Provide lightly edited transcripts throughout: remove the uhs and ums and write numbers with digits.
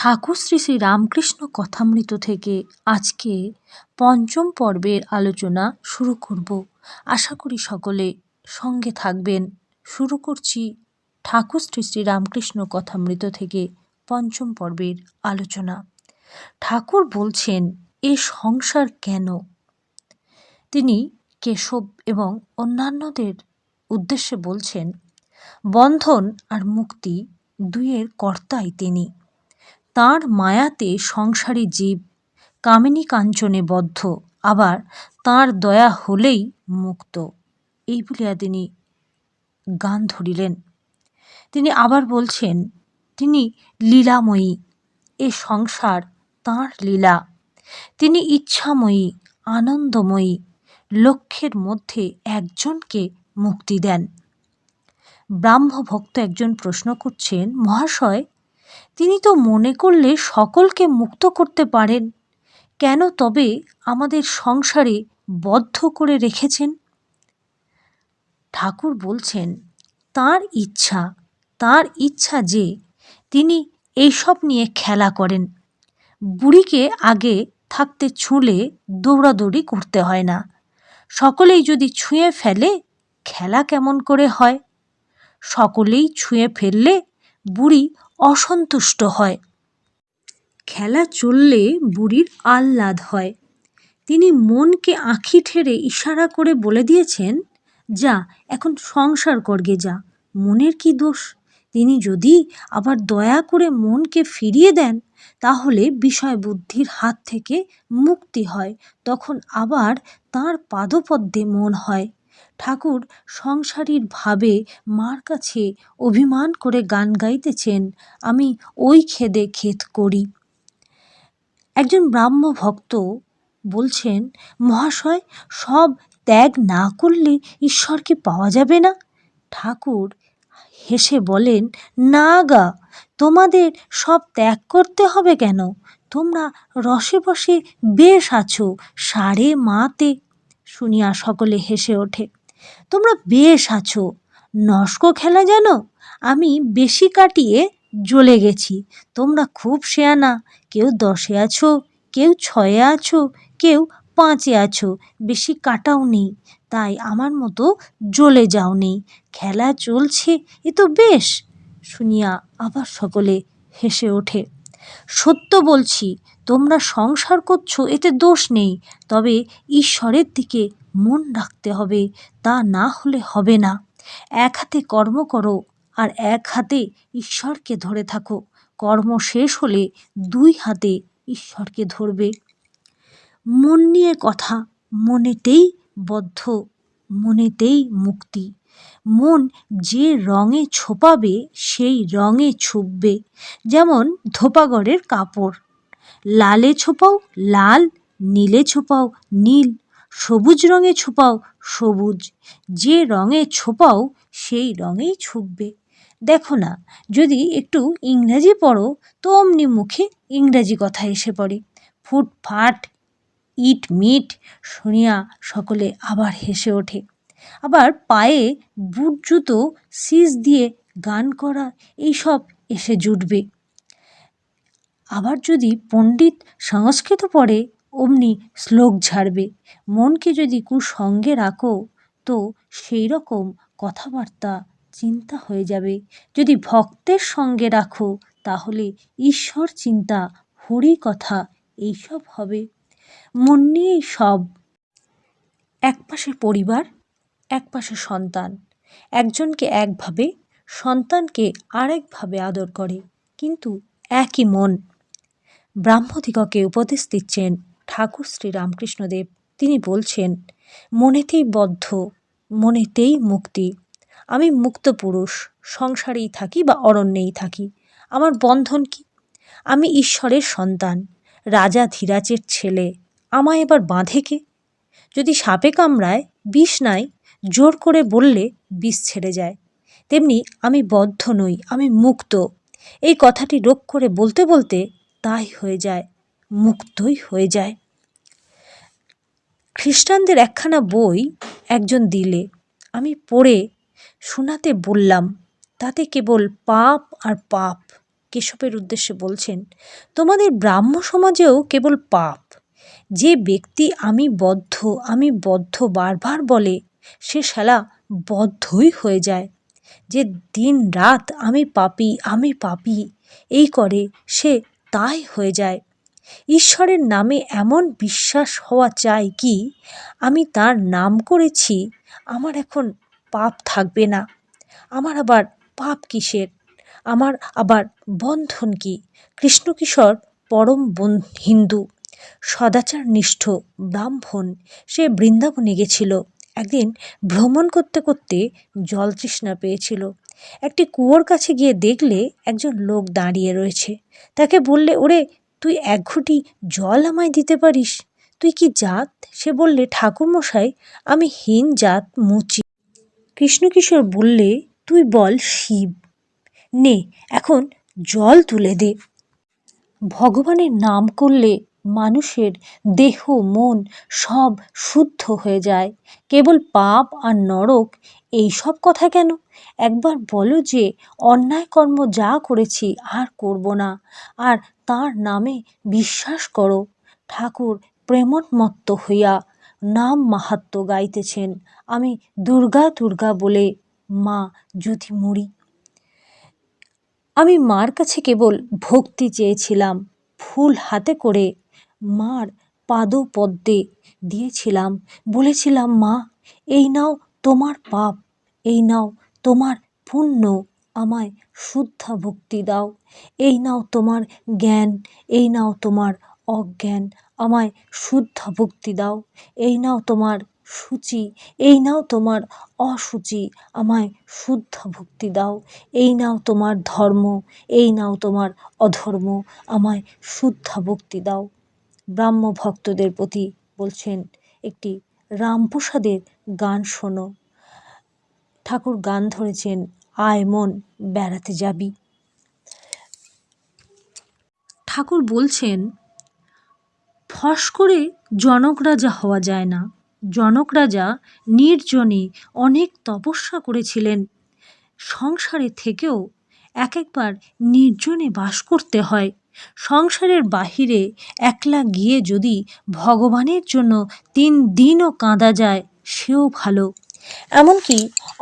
ঠাকুর শ্রী শ্রী রামকৃষ্ণ কথামৃত থেকে আজকে পঞ্চম পর্বের আলোচনা শুরু করব। আশা করি সকলে সঙ্গে থাকবেন। শুরু করছি ঠাকুর শ্রী শ্রী রামকৃষ্ণ কথামৃত থেকে পঞ্চম পর্বের আলোচনা। ঠাকুর বলছেন, এ সংসার কেন? তিনি কেশব এবং অন্যান্যদের উদ্দেশ্যে বলছেন, বন্ধন আর মুক্তি দুইয়ের কর্তাই তিনি। তাঁর মায়াতে সংসারী জীব কামিনী কাঞ্চনে বদ্ধ, আবার তাঁর দয়া হলেই মুক্ত। এই বলিয়া তিনি গান ধরিলেন। তিনি আবার বলছেন, তিনি লীলাময়ী, এ সংসার তাঁর লীলা। তিনি ইচ্ছাময়ী, আনন্দময়ী, লক্ষ্যের মধ্যে একজনকে মুক্তি দেন। ব্রাহ্মভক্ত একজন প্রশ্ন করছেন, মহাশয়, তিনি তো মনে করলে সকলকে মুক্ত করতে পারেন, কেন তবে আমাদের সংসারে বদ্ধ করে রেখেছেন? ঠাকুর বলছেন, তাঁর ইচ্ছা যে তিনি এইসব নিয়ে খেলা করেন। বুড়িকে আগে থাকতে ছুঁলে দৌড়াদৌড়ি করতে হয় না। সকলেই যদি ছুঁয়ে ফেলে, খেলা কেমন করে হয়? সকলেই ছুঁয়ে ফেললে বুড়ি অসন্তুষ্ট হয়। খেলা চললে বুড়ির আহ্লাদ হয়। তিনি মনকে আঁখি ঠেরে ইশারা করে বলে দিয়েছেন, যা এখন সংসার করগে যা, মনের কি দোষ? তিনি যদি আবার দয়া করে মনকে ফিরিয়ে দেন, তাহলে বিষয় বুদ্ধির হাত থেকে মুক্তি হয়, তখন আবার তাঁর পাদপদ্মে মন হয়। ঠাকুর সংসারীর ভাবে মার কাছে অভিমান করে গান গাইতেছেন, আমি ওই খেদে খেদ করি। একজন ব্রাহ্ম ভক্ত বলছেন, মহাশয়, সব ত্যাগ না করলে ঈশ্বরকে পাওয়া যাবে না? ঠাকুর হেসে বলেন, না গা, তোমাদের সব ত্যাগ করতে হবে কেন? তোমরা রসে বসে বেশ আছো, সারে মাতে। শুনিয়া সকলে হেসে ওঠে। তোমরা বেশ আছো, নস্ক খেলা জানো? আমি বেশি কাটিয়ে জ্বলে গেছি, তোমরা খুব শেয়ানা, কেউ 10-এ আছো, কেউ 6-এ আছো, কেউ 5-এ আছো, বেশি কাটাও নেই, তাই আমার মতো জ্বলে যাও নেই। খেলা চলছে, এ তো বেশ। শুনিয়া আবার সকলে হেসে ওঠে। সত্য বলছি, তোমরা সংসার করছো, এতে দোষ নেই, তবে ঈশ্বরের দিকে মন রাখতে হবে, তা না হলে হবে না। এক হাতে কর্ম করো আর এক হাতে ঈশ্বরকে ধরে থাকো। কর্ম শেষ হলে 2 হাতে ঈশ্বরকে ধরবে। মন নিয়ে কথা, মনেতেই বদ্ধ, মনেতেই মুক্তি। মন যে রঙে ছোপাবে সেই রঙে ছুপবে। যেমন ধোপাগড়ের কাপড়, লালে ছোপাও লাল, নীলে ছোপাও নীল, সবুজ রঙে ছোপাও সবুজ। যে রঙে ছোপাও সেই রঙেই ছুপবে। দেখো না, যদি একটু ইংরাজি পড়ো তো অমনি মুখে ইংরাজি কথা এসে পড়ে। ফুটফাট, ইট মিট। শুনিয়া সকলে আবার হেসে ওঠে। আবার পায়ে বুট জুতো সিজ দিয়ে গান করা, এইসব এসে জুটবে। আবার যদি পণ্ডিত সংস্কৃত পড়ে, অমনি শ্লোক ঝাড়বে। মনকে যদি কুসঙ্গে রাখো, তো সেই রকম কথাবার্তা চিন্তা হয়ে যাবে। যদি ভক্তের সঙ্গে রাখো, তাহলে ঈশ্বর চিন্তা, হরি কথা, এইসব হবে। মন নিয়েই সব। এক পাশে পরিবার, এক পাশে সন্তান। একজনকে একভাবে, সন্তানকে আরেকভাবে আদর করে, কিন্তু একই মন। ব্রাহ্মদিগকে উপদেশ দিচ্ছেন ঠাকুর শ্রী রামকৃষ্ণদেব। তিনি বলছেন, মনেতেই বদ্ধ, মনেতেই মুক্তি। আমি মুক্ত পুরুষ, সংসারেই থাকি বা অরণ্যেই থাকি, আমার বন্ধন কি? আমি ঈশ্বরের সন্তান, রাজা ধীরাজের ছেলে, আমায় এবার বাঁধে কে? যদি সাপে কামড়ায়, বিষ নাই, জোর করে বললে বিষ ছেড়ে যায়। তেমনি আমি বদ্ধ নই, আমি মুক্ত। এই কথাটি রোগ করে বলতে বলতে তাই হয়ে যায়, মুক্তই হয়ে যায়। খ্রিস্টানদের একখানা বই একজন দিলে, আমি পড়ে শোনাতে বললাম। তাতে কেবল পাপ আর পাপ, কেশবের উদ্দেশ্যে বলছেন, তোমাদের ব্রাহ্ম সমাজেও কেবল পাপ। যে ব্যক্তি আমি বদ্ধ বারবার বলে, সে শালা বদ্ধই হয়ে যায়। যে দিন রাত আমি পাপী এই করে, সে তাই হয়ে যায়। ঈশ্বরের নামে এমন বিশ্বাস হওয়া চাই কি, আমি তার নাম করেছি, আমার এখন পাপ থাকবে না। আমার আবার পাপ কিসের, আমার আবার বন্ধন কি? কৃষ্ণকিশোর পরম হিন্দু, সদাচারনিষ্ঠ ব্রাহ্মণ। সে বৃন্দাবনে গেছিল। একদিন ভ্রমণ করতে করতে জল তৃষ্ণা পেয়েছিল। একটি কুয়োর কাছে গিয়ে দেখলে একজন লোক দাঁড়িয়ে রয়েছে। তাকে বললে, ওরে, তুই এক ঘুঁটি জল আমায় দিতে পারিস? তুই কি জাত? সে বললে, ঠাকুরমশাই, আমি হীন জাত মুচি। কৃষ্ণকিশোর বললে, তুই বল শিব, নে এখন জল তুলে দে। ভগবানের নাম করলে মানুষের দেহ মন সব শুদ্ধ হয়ে যায়। কেবল পাপ আর নরক এই সব কথা কেন? একবার বলো যে অন্যায় কর্ম যা করেছি আর করব না, আর তার নামে বিশ্বাস করো। ঠাকুর প্রেমোন্মত্ত হইয়া নাম মাহাত্ম্য গাইতেছেন। আমি দুর্গা দুর্গা বলে মা যদি মরি। আমি মার কাছে কেবল ভক্তি চেয়েছিলাম, ফুল হাতে করে মার পাদপদ্মে দিয়েছিলাম। বলেছিলাম, মা, এই নাও তোমার পাপ, এই নাও তোমার পুণ্য, আমায় শুদ্ধা ভক্তি দাও। এই নাও তোমার জ্ঞান, এই নাও তোমার অজ্ঞান, আমায় শুদ্ধা ভক্তি দাও। এই নাও তোমার সূচি, এই নাও তোমার অসুচি, আমায় শুদ্ধ ভক্তি দাও। এই নাও তোমার ধর্ম, এই নাও তোমার অধর্ম, আমায় শুদ্ধা ভক্তি দাও। ব্রাহ্ম ভক্তদের প্রতি বলছেন একটি রামপ্রসাদের গান শোনো। ঠাকুর গান ধরেছেন, আয় মন বেড়াতে যাবি। ঠাকুর বলছেন, ফস করে জনক রাজা হওয়া যায় না। জনক রাজা নির্জনে অনেক তপস্যা করেছিলেন। সংসারে থেকেও একবার নির্জনে বাস করতে হয়। সংসারের বাহিরে একলা গিয়ে যদি ভগবানের জন্য 3 দিনও কাঁদা যায়, সেও ভালো। এমনকি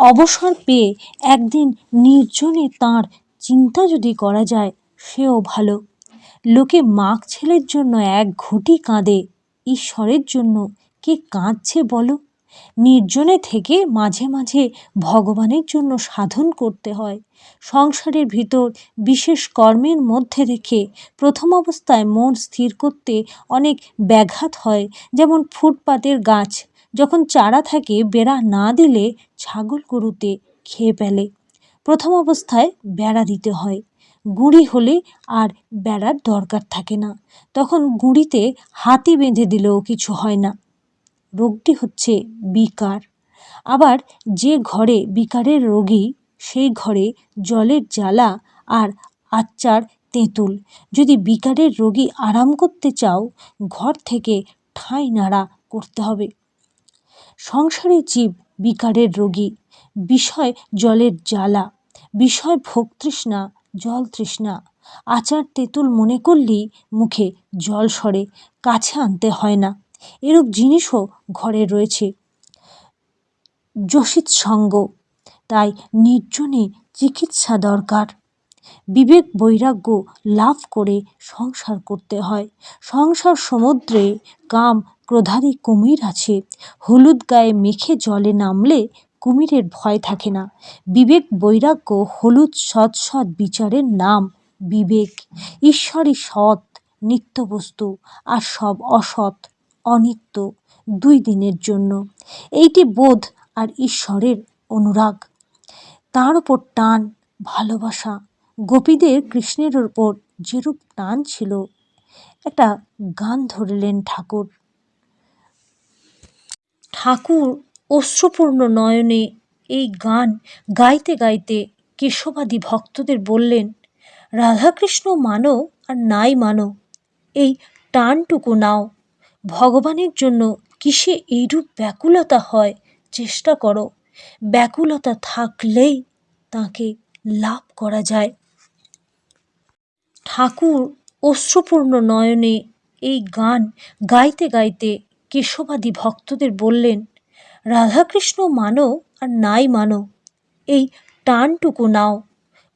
অবসর পেয়ে একদিন নির্জনে তাঁর চিন্তা যদি করা যায়, সেও ভালো। লোকে মাগ ছেলের জন্য 1 ঘুঁটি কাঁদে, ঈশ্বরের জন্য কে কাঁদছে বলো? নির্জনে থেকে মাঝে মাঝে ভগবানের জন্য সাধন করতে হয়। সংসারের ভিতর বিশেষ কর্মের মধ্যে রেখে প্রথম অবস্থায় মন স্থির করতে অনেক ব্যাঘাত হয়। যেমন ফুটপাতের গাছ, যখন চারা থাকে, বেড়া না দিলে ছাগল গরুতে খেয়ে ফেলে। প্রথম অবস্থায় বেড়া দিতে হয়। গুঁড়ি হলে আর বেড়ার দরকার থাকে না, তখন গুঁড়িতে হাতি বেঁধে দিলেও কিছু হয় না। রোগটি হচ্ছে বিকার। আবার যে ঘরে বিকারের রোগী, সেই ঘরে জলের জ্বালা আর আচ্চার তেঁতুল। যদি বিকারের রোগী আরাম করতে চাও, ঘর থেকে ঠাঁই নাড়া করতে হবে। সংসারে জীব বিকারের রোগী, বিষয় জলের জ্বালা, বিষয় ভোগ তৃষ্ণা, জল তৃষ্ণা। আচার তেঁতুল মনে করলেই মুখে জল সরে, কাছে আনতে হয় না। এরূপ জিনিসও ঘরে রয়েছে। যোষিত সঙ্গ, তাই নির্জনে চিকিৎসা দরকার। বিবেক বৈরাগ্য লাভ করে সংসার করতে হয়। সংসার সমুদ্রে কাম ক্রোধাদি কুমির আছে। হলুদ গায়ে মেখে জলে নামলে কুমিরের ভয় থাকে না। বিবেক বৈরাগ্য হলুদ সৎ সৎ বিচারের নাম বিবেক। ঈশ্বরই সৎ নিত্য বস্তু, আর সব অসৎ অনিত্য, 2 দিনের জন্য। এইটি বোধ আর ঈশ্বরের অনুরাগ, তার ওপর টান, ভালোবাসা। গোপীদের কৃষ্ণের ওপর যেরূপ টান ছিল। একটা গান ধরলেন ঠাকুর। ঠাকুর অশ্রুপূর্ণ নয়নে এই গান গাইতে গাইতে কেশবাদী ভক্তদের বললেন, রাধাকৃষ্ণ মানো আর নাই মানো, এই টানটুকু নাও। ভগবানের জন্য কিসে এইরূপ ব্যাকুলতা হয়, চেষ্টা করো। ব্যাকুলতা থাকলেই তাকে লাভ করা যায়। ঠাকুর অশ্রুপূর্ণ নয়নে এই গান গাইতে গাইতে কেশবাদী ভক্তদের বললেন, রাধাকৃষ্ণ মানো আর নাই মানো, এই টানটুকু নাও।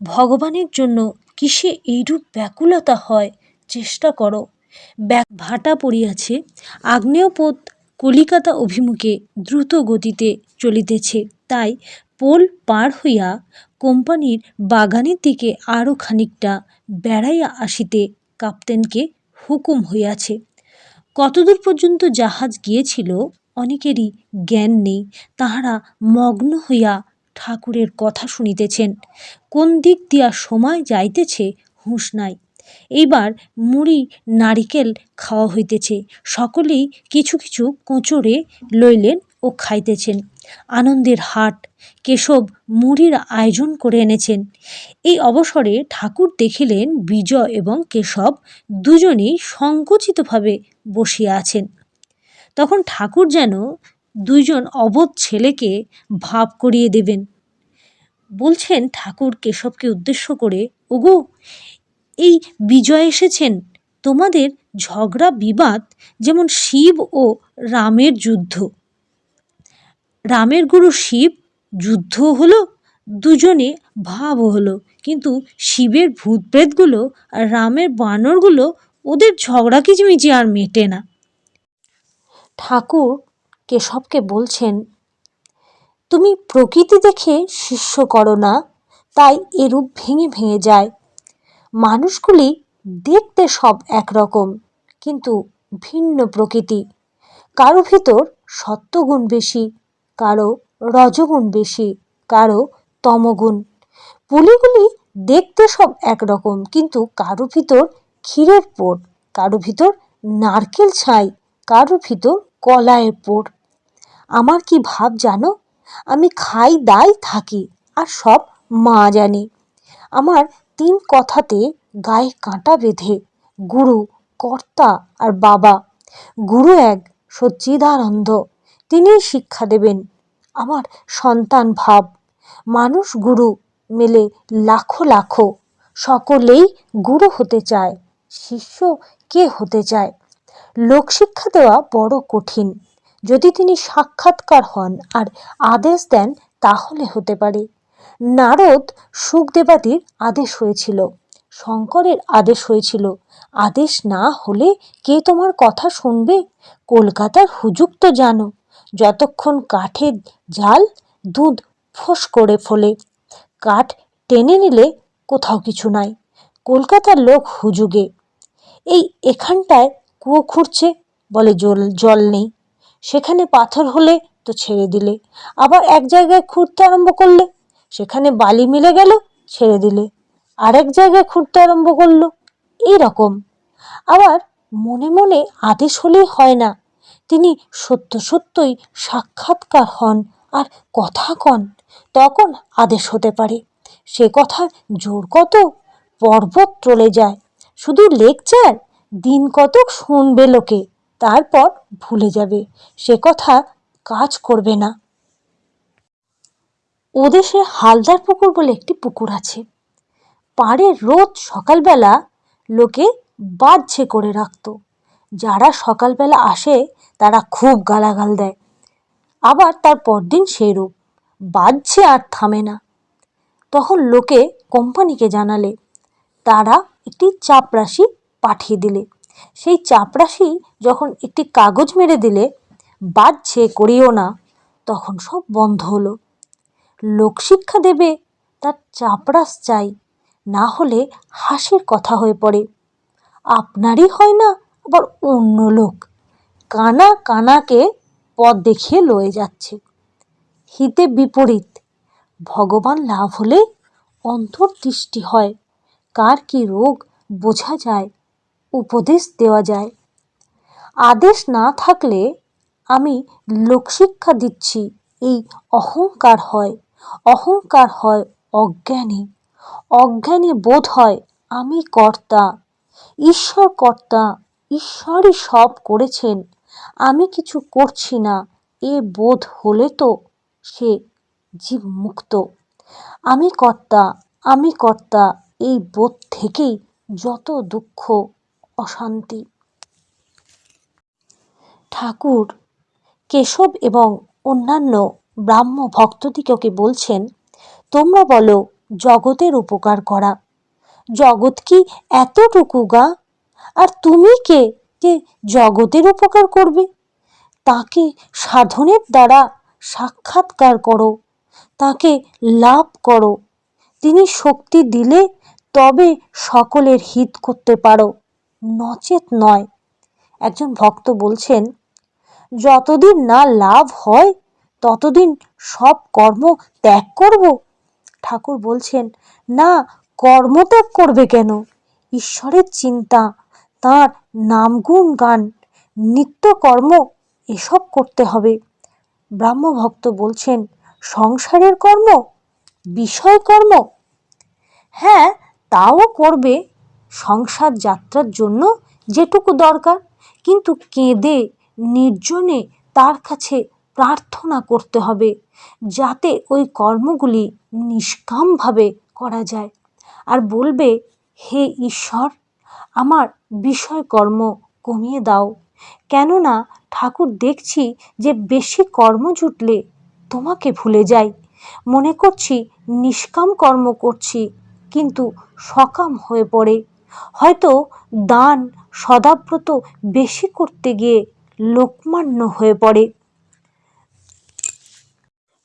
ভগবানের জন্য কিসে এইরূপ ব্যাকুলতা হয় চেষ্টা করো। ভাটা পড়িয়াছে, আগ্নেয়পথ কলিকাতা অভিমুখে দ্রুত গতিতে চলিতেছে, তাই পোল পার হইয়া কোম্পানির বাগানের দিকে আরও খানিকটা বেড়াইয়া আসিতে কাপ্তেনকে হুকুম হইয়াছে। কতদূর পর্যন্ত জাহাজ গিয়েছিল অনেকেরই জ্ঞান নেই। তাহারা মগ্ন হইয়া ঠাকুরের কথা শুনিতেছেন। কোন দিক দিয়া সময় যাইতেছে হুঁশ নাই। এইবার মুড়ি নারিকেল খাওয়া হইতেছে। সকলেই কিছু কিছু কোঁচড়ে লইলেন ও খাইতেছেন। আনন্দের হাট। কেশব মুড়ির আয়োজন করে এনেছেন। এই অবসরে ঠাকুর দেখিলেন বিজয় এবং কেশব দুজনেই সংকুচিতভাবে বসিয়া আছেন। তখন ঠাকুর যেন দুইজন অবোধ ছেলেকে ভাব করিয়ে দেবেন। বলছেন ঠাকুর কেশবকে উদ্দেশ্য করে, ওগো, এই বিজয় এসেছেন। তোমাদের ঝগড়া বিবাদ যেমন শিব ও রামের যুদ্ধ। রামের গুরু শিব, যুদ্ধও হলো, দুজনে ভাবও হলো, কিন্তু শিবের ভূত প্রেতগুলো আর রামের বানরগুলো, ওদের ঝগড়া কিচিমিচি আর মেটে না। ঠাকুর কেশবকে বলছেন, তুমি প্রকৃতি দেখে শিষ্য করো না, তাই এরূপ ভেঙে ভেঙে যায়। মানুষগুলি দেখতে সব একরকম, কিন্তু ভিন্ন প্রকৃতি। কারো ভিতর সত্ত্বগুণ বেশি, কারো রজগুণ বেশি, কারো তমগুণ। পুলিগুলি দেখতে সব একরকম, কিন্তু কারো ভিতর ক্ষীরের পোড়, কারো ভিতর নারকেল ছাই, কারো ভিতর কলাইয়ের পোড়। আমার কি ভাব জানো? আমি খাই দাই থাকি, আর সব মা জানে। আমার 3 কথাতে গায়ে কাঁটা বেঁধে, গুরু, কর্তা আর বাবা। গুরু এক, সচ্চিদানন্দ, তিনিই শিক্ষা দেবেন। আমার সন্তান ভাব। মানুষ গুরু মেলে লাখো লাখো, সকলেই গুরু হতে চায়। শিষ্য কে হতে চায়? লোকশিক্ষা দেওয়া বড় কঠিন। যদি তিনি সাক্ষাৎকার হন আর আদেশ দেন তাহলে হতে পারে। নারদ শুকদেবাদির আদেশ হয়েছিল, শঙ্করের আদেশ হয়েছিল। আদেশ না হলে কে তোমার কথা শুনবে? কলকাতার হুজুগ তো জানো, যতক্ষণ কাঠের জাল দুধ ফোঁস করে ফোলে। কাঠ টেনে নিলে কোথাও কিছু নাই। কলকাতার লোক হুজুগে। এই এখানটায় কুয়ো খুঁড়ছে, বলে জল নেই। সেখানে পাথর হলে তো ছেড়ে দিলে। আবার এক জায়গায় খুঁড়তে আরম্ভ করলে, সেখানে বালি মিলে গেল, ছেড়ে দিলে। আরেক জায়গায় খুঁড়তে আরম্ভ করলো। এইরকম। আবার মনে মনে আদেশ হলেই হয় না। তিনি সত্য সত্যই সাক্ষাৎকার হন আর কথা কন, তখন আদেশ হতে পারে। সে কথা জোর কত, পর্বত টলে যায়। শুধু লেকচার, দিন কতক শুনবে লোকে, তারপর ভুলে যাবে। সে কথা কাজ করবে না। ওদেশে হালদার পুকুর বলে একটি পুকুর আছে। পাড়ে রোজ সকালবেলা লোকে বাজছে করে রাখত। যারা সকালবেলা আসে তারা খুব গালাগাল দেয়। আবার তার পরদিন সেইরূপ বাজছে আর থামে না। তখন লোকে কোম্পানিকে জানালে, তারা একটি চাপরাশি পাঠিয়ে দিলে। সেই চাপরাশি যখন একটি কাগজ মেরে দিলে, বাজছে করিও না, তখন সব বন্ধ হলো। লোকশিক্ষা দেবে তার চাপরাশ চাই, না হলে হাসির কথা হয়ে পড়ে। আপনারই হয় না, আবার অন্য লোক কানা কানাকে পথ দেখিয়ে লয়ে যাচ্ছে। হিতে বিপরীত। ভগবান লাভ হলে অন্তর্দৃষ্টি হয়। কার কি রোগ বোঝা যায়, উপদেশ দেওয়া যায়। আদেশ না থাকলে আমি লোকশিক্ষা দিচ্ছি, এই অহংকার হয়। অহংকার হয় অজ্ঞানী। অজ্ঞানী বোধ হয় আমি কর্তা, ঈশ্বর কর্তা, ঈশ্বরই সব করেছেন, আমি কিছু করছি না, এ বোধ হলে তো সে জীব মুক্ত। আমি কর্তা, আমি কর্তা, এই বোধ থেকেই যত দুঃখ অশান্তি। ঠাকুর কেশব এবং অন্যান্য ব্রাহ্ম ভক্তদিগকে বলছেন, তোমরা বলো জগতের উপকার করা, জগৎ কি এতটুকু গা? আর তুমি কে যে জগতের উপকার করবে? তাকে সাধনের দ্বারা সাক্ষাৎকার করো, তাকে লাভ করো। তিনি শক্তি দিলে তবে সকলের হিত করতে পারো, নচেত নয়। একজন ভক্ত বলছেন, যতদিন না লাভ হয় ততদিন সব কর্ম ত্যাগ করব। ঠাকুর বলছেন, না, কর্ম ত্যাগ করবে কেন? ঈশ্বরের চিন্তা, তার নামগুণ গান, নিত্য কর্ম এসব করতে হবে। ব্রাহ্ম ভক্ত বলছেন, সংসারের কর্ম, বিষয় কর্ম, হ্যাঁ তাও করবে, সংসার যাত্রার জন্য যেটুকু দরকার, কিন্তু কেঁদে নির্জনে তার কাছে প্রার্থনা করতে হবে যাতে ওই কর্মগুলি নিষ্কামভাবে করা যায়। আর বলবে, হে ঈশ্বর, আমার বিষয় কর্ম কমিয়ে দাও, কেননা ঠাকুর দেখছি যে বেশি কর্ম জুটলে তোমাকে ভুলে যাই, মনে করছি নিষ্কাম কর্ম করছি, কিন্তু সকাম হয়ে পড়ে। হয়তো দান সদাব্রত বেশি করতে গিয়ে লোকমান্য হয়ে পড়ে।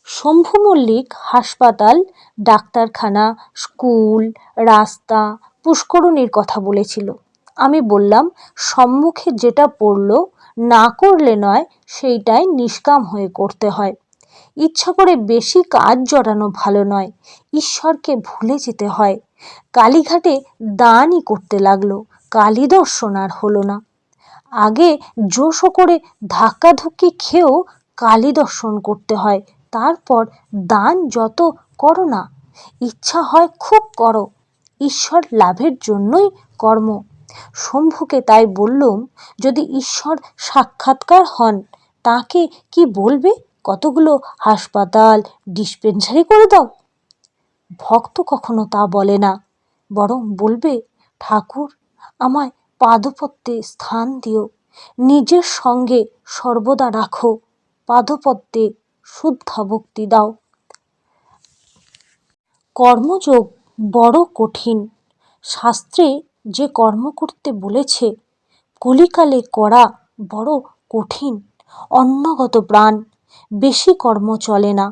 শম্ভু মল্লিক হাসপাতাল, ডাক্তারখানা, স্কুল, রাস্তা, পুষ্করণীর কথা বলেছিল। আমি বললাম, সম্মুখে যেটা পড়ল না করলে নয়, সেইটাই নিষ্কাম হয়ে করতে হয়। ইচ্ছা করে বেশি কাজ জড়ানো ভালো নয়, ঈশ্বরকে ভুলে যেতে হয়। কালীঘাটে দানই করতে লাগলো, কালী দর্শন আর হলো না। আগে জোশ করে ধাক্কাধুক্কি খেয়েও কালী দর্শন করতে হয়, তারপর দান যত করো না, ইচ্ছা হয় খুব করো, ঈশ্বর লাভের জন্যই কর্ম। শম্ভুকে তাই বললুম, যদি ঈশ্বর সাক্ষাৎকার হন তাকে কি বলবে, কতগুলো হাসপাতাল, ডিসপেন্সারি করে দাও? ভক্ত কখনো তা বলে না, বরং বলবে, ঠাকুর আমায় পাদপদ্মে স্থান দিও, নিজের সঙ্গে সর্বদা রাখো, পাদপদ্মে শুদ্ধা ভক্তি দাও। কর্মযোগ বড় কঠিন। শাস্ত্রে যে কর্ম করতে বলেছে কলিকালে করা বড় কঠিন। অন্নগত প্রাণ, বেশি কর্ম চলে না।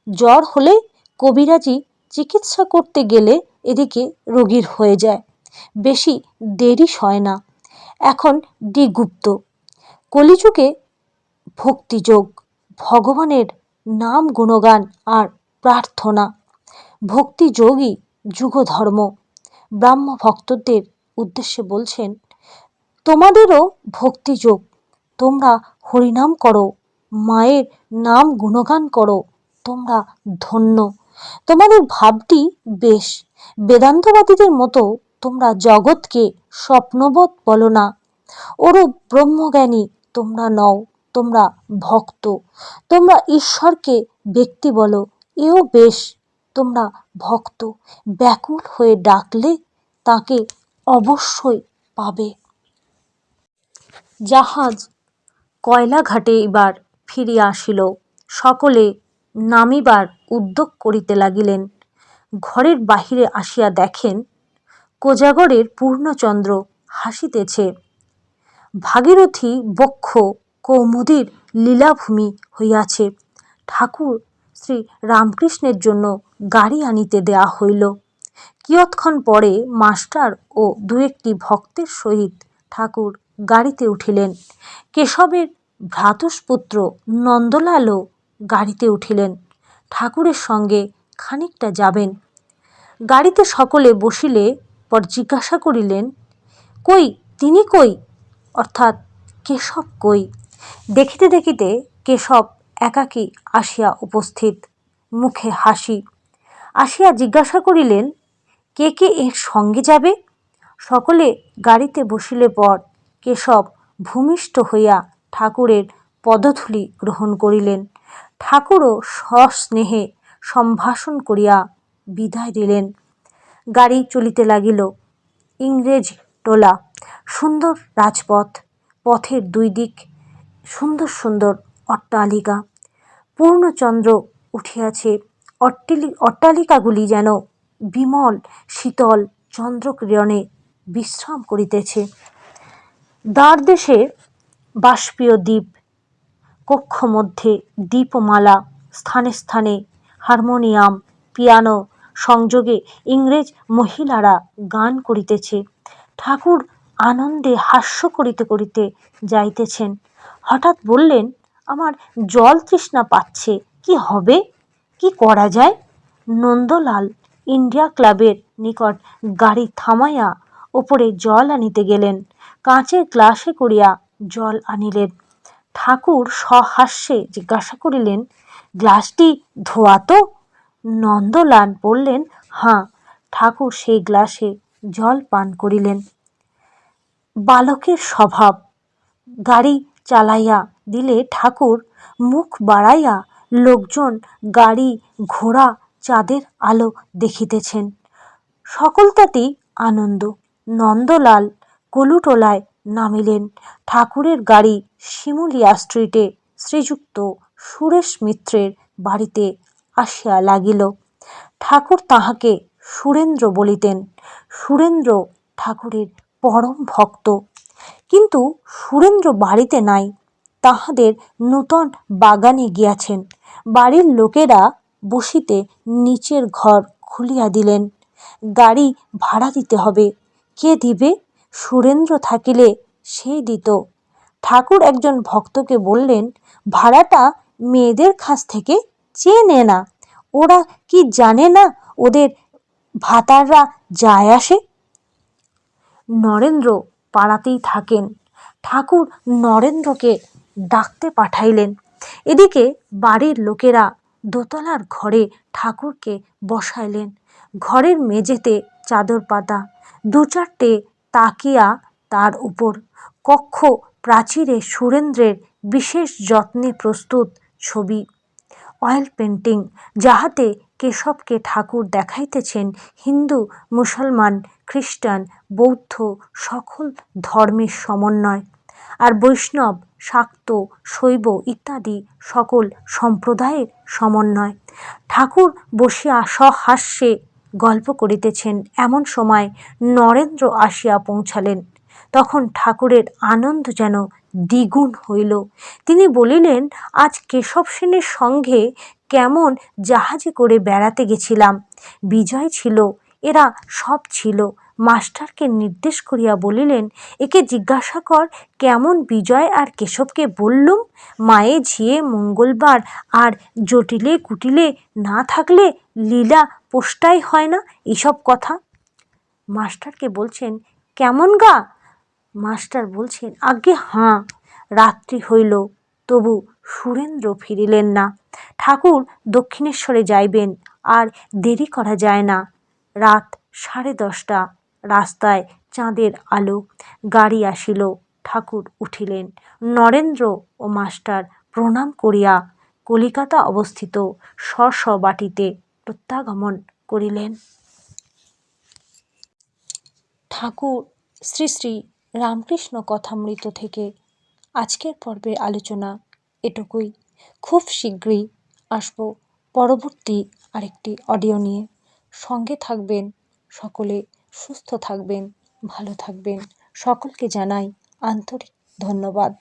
জ্বর হলে কবিরাজি চিকিৎসা করতে গেলে এদিকে রোগীর হয়ে যায়, বেশি দেরি হয় না। এখন গুপ্ত কলিযুগে ভক্তিযোগ, ভগবানের নাম গুণগান আর প্রার্থনা, ভক্তিযোগই যুগধর্ম। ব্রাহ্ম ভক্তদের উদ্দেশ্যে বলছেন, তোমাদেরও ভক্তিযোগ, তোমরা হরিনাম করো, মায়ের নাম গুণগান করো, তোমরা ধন্য। তোমাদের ভাবটি বেশ, বেদান্তবাদীদের মতো তোমরা জগৎকে স্বপ্নবৎ বলো না, ওরূপ ব্রহ্মজ্ঞানী তোমরা নও, তোমরা ভক্ত। তোমরা ঈশ্বরকে ব্যক্তি বলো, এও বেশ, তোমরা ভক্ত, ব্যাকুল হয়ে ডাকলে তাকে অবশ্যই পাবে। জাহাজ কয়লাঘাটে এবার ফিরিয়া আসিল। সকলে নামিবার উদ্যোগ করিতে লাগিলেন। ঘরের বাহিরে আসিয়া দেখেন, কোজাগরের পূর্ণচন্দ্র হাসিতেছে। ভাগীরথী বক্ষ কৌমুদীর লীলাভূমি হইয়াছে। ঠাকুর শ্রী রামকৃষ্ণের জন্য গাড়ি আনিতে দেয়া হইল। কিয়ৎক্ষণ পরে মাস্টার ও দু একটি ভক্তের সহিত ঠাকুর গাড়িতে উঠিলেন। কেশবের ভ্রাতুষ্পুত্র নন্দলালও গাড়িতে উঠিলেন, ঠাকুরের সঙ্গে খানিকটা যাবেন। গাড়িতে সকলে বসিলে পর জিজ্ঞাসা করিলেন, কই তিনি কই, অর্থাৎ কেশব কই? দেখিতে দেখিতে কেশব একাকী আসিয়া উপস্থিত, মুখে হাসি। আসিয়া জিজ্ঞাসা করিলেন, কে কে এর সঙ্গে যাবে? সকলে গাড়িতে বসিলে পর কেশব ভূমিষ্ঠ হইয়া ঠাকুরের পদধূলি গ্রহণ করিলেন। ঠাকুরও সস্নেহে সম্ভাষণ করিয়া বিদায় দিলেন। গাড়ি চলিতে লাগিল। ইংরেজ টোলা, সুন্দর রাজপথ, পথের দুই দিক সুন্দর সুন্দর অট্টালিকা। পূর্ণচন্দ্র উঠিয়াছে, অট্টালিকাগুলি যেন বিমল শীতল চন্দ্রকিরণে বিশ্রাম করিতেছে। দ্বারদেশে বাষ্পীয় দ্বীপ, কক্ষ মধ্যে দীপমালা, স্থানে স্থানে হারমোনিয়াম, পিয়ানো সংযোগে ইংরেজ মহিলারা গান করিতেছে। ঠাকুর আনন্দে হাস্য করিতে করিতে যাইতেছেন। হঠাৎ বললেন, আমার জল তৃষ্ণা পাচ্ছে, কি হবে, কি করা যায়? নন্দলাল ইন্ডিয়া ক্লাবের নিকট গাড়ি থামাইয়া ওপরে জল আনিতে গেলেন। কাঁচের গ্লাসে করিয়া জল আনিলেন। ঠাকুর সহাস্যে জিজ্ঞাসা করিলেন, গ্লাসটি ধোয়া তো? নন্দলাল বললেন, হাঁ। ঠাকুর সেই গ্লাসে জল পান করিলেন। বালকের স্বভাব। গাড়ি চালাইয়া দিলে ঠাকুর মুখ বাড়াইয়া লোকজন, গাড়ি, ঘোড়া, চাঁদের আলো দেখিতেছেন। সকলটাতেই আনন্দ। নন্দলাল কলুটোলায় নামিলেন। ঠাকুরের গাড়ি শিমুলিয়া স্ট্রিটে শ্রীযুক্ত সুরেশ মিত্রের বাড়িতে আসিয়া লাগিল। ঠাকুর তাহাকে সুরেন্দ্র বলিতেন। সুরেন্দ্র ঠাকুরের পরম ভক্ত। কিন্তু সুরেন্দ্র বাড়িতে নাই, তাহাদের নূতন বাগানে গিয়াছেন। বাড়ির লোকেরা বসিতে নিচের ঘর খুলিয়া দিলেন। গাড়ি ভাড়া দিতে হবে। কে দিবে? সুরেন্দ্র থাকিলে সেই দিত। ঠাকুর একজন ভক্তকে বললেন, ভাড়াটা মেয়েদের কাছ থেকে চেয়ে নে না, ওরা কি জানে না ওদের ভাতাররা যায় আসে? নরেন্দ্র পাড়াতেই থাকেন। ঠাকুর নরেন্দ্রকে ডাকতে পাঠাইলেন। এদিকে বাড়ির লোকেরা দোতলার ঘরে ঠাকুরকে বসাইলেন। ঘরের মেঝেতে চাদর পাতা, দু চারটে তাকিয়া তার উপর। কক্ষ প্রাচীরে সুরেন্দ্রের বিশেষ যত্নে প্রস্তুত ছবি, অয়েল পেন্টিং, যাহাতে কেশবকে ঠাকুর দেখাইতেছেন হিন্দু, মুসলমান, খ্রিস্টান, বৌদ্ধ সকল ধর্মের সমন্বয়, আর বৈষ্ণব, শাক্ত, শৈব ইত্যাদি সকল সম্প্রদায়ের সমন্বয়। ঠাকুর বসিয়া সহাস্যে গল্প করিতেছেন। এমন সময় নরেন্দ্র আসিয়া পৌঁছালেন। তখন ঠাকুরের আনন্দ যেন দ্বিগুণ হইল। তিনি বলিলেন, আজ কেশব সেনের সঙ্গে কেমন জাহাজে করে বেড়াতে গেছিলাম। বিজয় ছিল, এরা সব ছিল। মাস্টারকে নির্দেশ করিয়া বলিলেন, একে জিজ্ঞাসা কর কেমন বিজয় আর কেশবকে বললুম। মায়ে ঝিয়ে মঙ্গলবার আর জটিলে কুটিলে না থাকলে লীলা পোষ্টাই হয় না, এইসব কথা। মাস্টারকে বলছেন, কেমন গা? মাস্টার বলছেন, আজ্ঞে হাঁ। রাত্রি হইল, তবু সুরেন্দ্র ফিরিলেন না। ঠাকুর দক্ষিণেশ্বরে যাইবেন, আর দেরি করা যায় না। রাত 10:30। রাস্তায় চাঁদের আলো। গাড়ি আসিল। ঠাকুর উঠিলেন। নরেন্দ্র ও মাস্টার প্রণাম করিয়া কলিকাতা অবস্থিত স্ব বাটিতে প্রত্যাগমন করিলেন। ঠাকুর শ্রী শ্রী রামকৃষ্ণ কথামৃত থেকে আজকের পর্বের আলোচনা এটুকুই। খুব শীঘ্রই আসব পরবর্তী আরেকটি অডিও নিয়ে। সঙ্গে থাকবেন, সকলে সুস্থ থাকবেন, ভালো থাকবেন। সকলকে জানাই আন্তরিক ধন্যবাদ।